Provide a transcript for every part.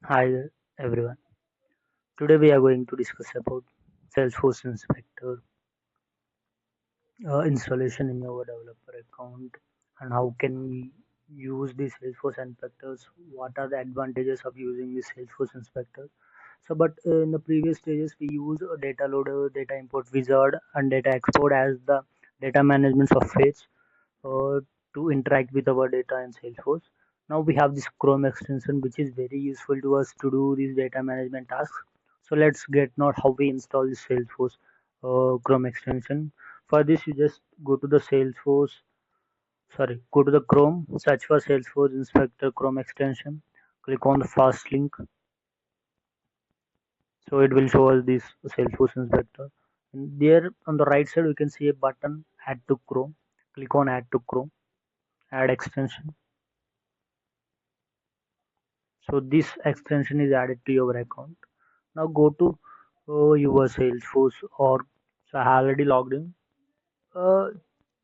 Hi there, everyone. Today we are going to discuss about Salesforce Inspector installation in our developer account and how can we use the Salesforce Inspectors. What are the advantages of using the Salesforce Inspector? But in the previous stages we use a data loader, data import wizard, and data export as the data management softwares uh, to interact with our data in Salesforce. Now we have this Chrome extension which is very useful to us to do these data management tasks. So let's get know how we install this Salesforce Chrome extension. For this you just go to the go to the Chrome, search for Salesforce Inspector Chrome extension, click on the first link. So it will show us this Salesforce Inspector. And there on the right side we can see a button add to Chrome. Click on add to Chrome, add extension. So this extension is added to your account. Now go to your Salesforce or so I have already logged in. Uh,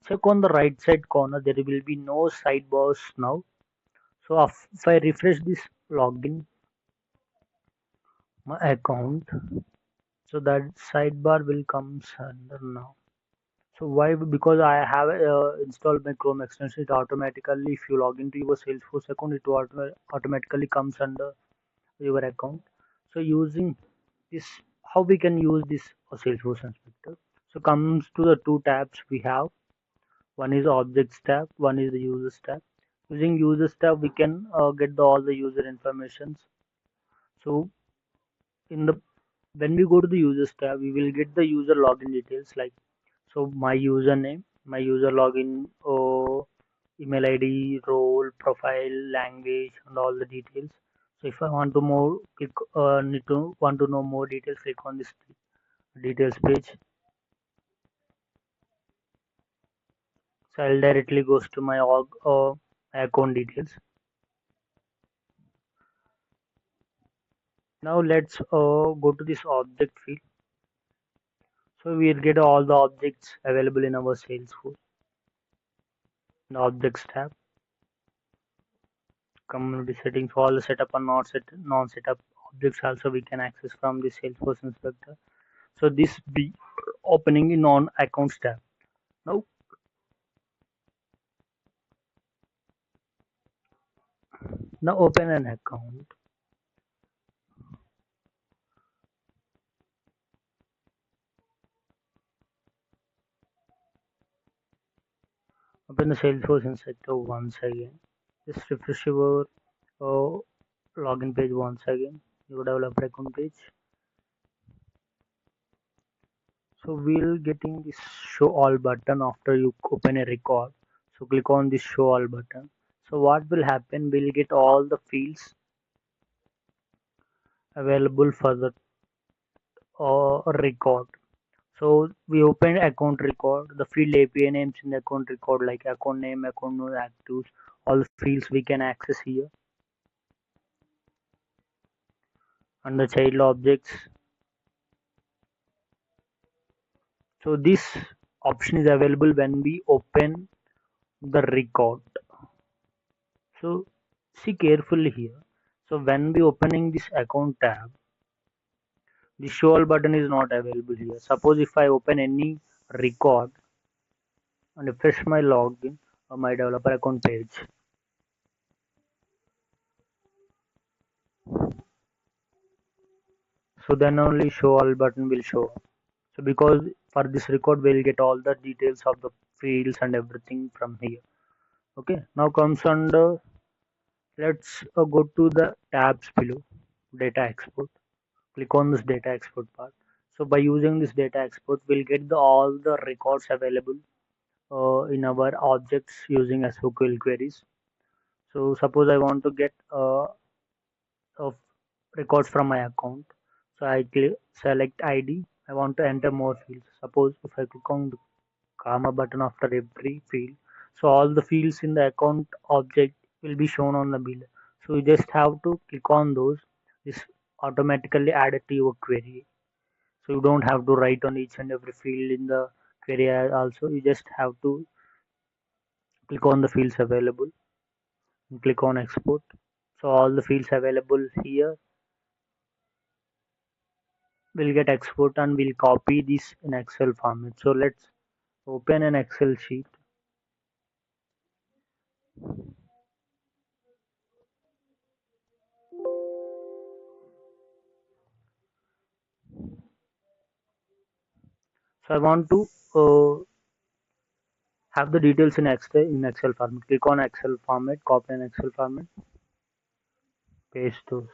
Check on the right side corner. There will be no sidebars now. So if I refresh this login my account, so that sidebar will come under now. So why? Because I have installed my Chrome extension. It automatically, if you log into your Salesforce account, it automatically comes under your account. So using this, how we can use this Salesforce inspector? So comes to the two tabs we have. One is objects tab, one is the users tab. Using users tab we can get all the user informations. So in the when we go to the users tab we will get the user login details, like so my username, my user login, email id, role, profile, language, and all the details. So if I want to more click need to want to know more details, click on this details page. So I'll directly goes to my account details. Now let's go to this object field. So we'll get all the objects available in our Salesforce. The objects tab, community settings, all the setup and not set non-setup objects also we can access from the Salesforce inspector. So this be opening in on accounts tab. Now open an account. Open the Salesforce inspector once again. Just refresh your uh, login page once again. Your developer account page. So we'll getting this show all button after you open a record. So click on this show all button. So what will happen? We'll get all the fields available for the record. So we open account record, the field API names in the account record like account name, account node, actives, all the fields we can access here. And the child objects. So this option is available when we open the record. So see carefully here. So when we opening this account tab, the show all button is not available here. Suppose if I open any record and refresh my login or my developer account page, so then only show all button will show. So because for this record we'll get all the details of the fields and everything from here. Okay, now comes under, let's go to the tabs below, data export. Click on this data export part. So by using this data export we'll get all the records available in our objects using SQL queries. So suppose I want to get of records from my account. So I select ID. I want to enter more fields. Suppose if I click on the comma button after every field, so all the fields in the account object will be shown on the bill. So you just have to click on those. This automatically added to your query. So you don't have to write on each and every field in the query also. You just have to click on the fields available and click on export. So all the fields available here will get export and we'll copy this in Excel format. So let's open an Excel sheet. So I want to have the details in Excel format. Click on Excel format, copy an Excel format, paste those.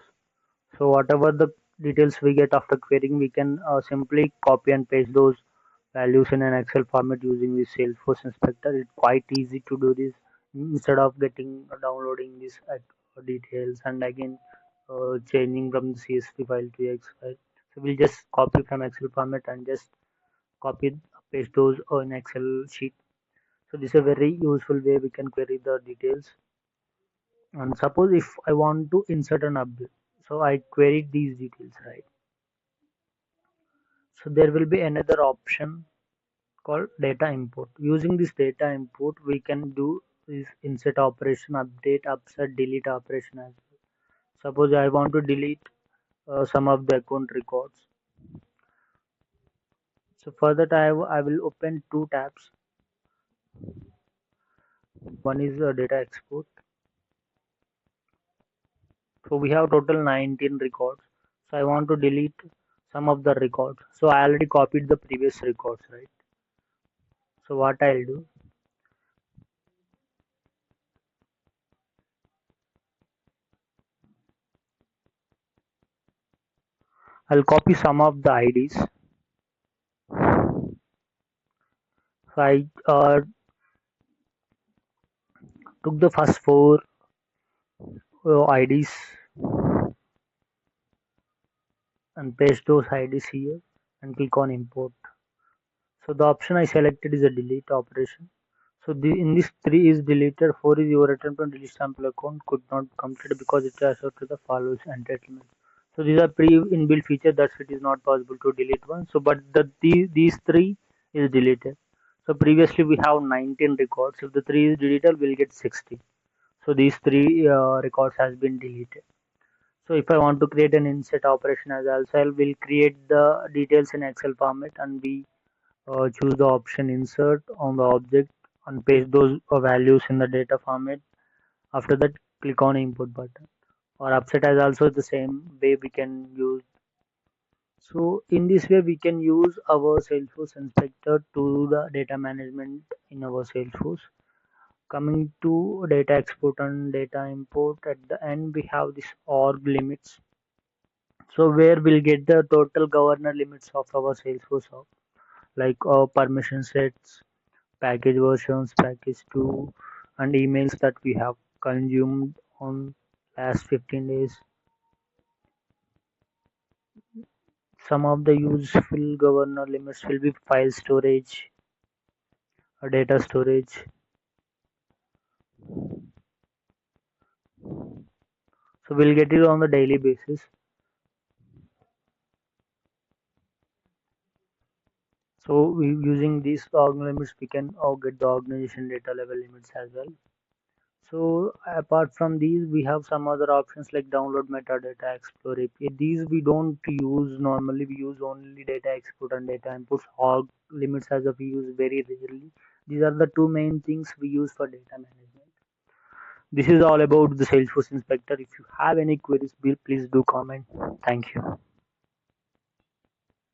So whatever the details we get after querying, we can simply copy and paste those values in an Excel format using the Salesforce inspector. It's quite easy to do this instead of getting downloading these details and again changing from the CSV file to X file. So we'll just copy from Excel format and just copy paste those in Excel sheet. So this is a very useful way we can query the details. And suppose if I want to insert an update, so I queried these details, right? So there will be another option called data import. Using this data import, we can do this insert operation, update, upset, delete operation as well. Suppose I want to delete some of the account records. So for that, I will open two tabs. One is data export. So we have total 19 records. So I want to delete some of the records. So I already copied the previous records, right? So what I'll do, I'll copy some of the IDs. So I took the first four IDs and paste those IDs here and click on import. So the option I selected is a delete operation. So in this 3 is deleted, 4 is your attempt on delete sample account could not complete because it has to the follows entitlement. So these are pre-inbuilt feature that it is not possible to delete one. So but these 3 is deleted. So previously we have 19 records. If the 3 is deleted, we'll get 60. So these 3 records has been deleted. So if I want to create an insert operation as also, I will create the details in Excel format and we choose the option insert on the object and paste those values in the data format. After that, click on input button. Or upset as also the same way we can use. So in this way, we can use our Salesforce inspector to the data management in our Salesforce. Coming to data export and data import, at the end we have this org limits. So where we'll get the total governor limits of our Salesforce app, like permission sets, package versions, package 2, and emails that we have consumed on last 15 days. Some of the useful governor limits will be file storage, data storage. So we'll get it on the daily basis. So using these org limits, we can get the organization data level limits as well. So apart from these, we have some other options like download metadata, explore API. These we don't use normally. We use only data export and data inputs. Org limits as of we use very rarely. These are the two main things we use for data management. This is all about the Salesforce Inspector. If you have any queries, please do comment. Thank you.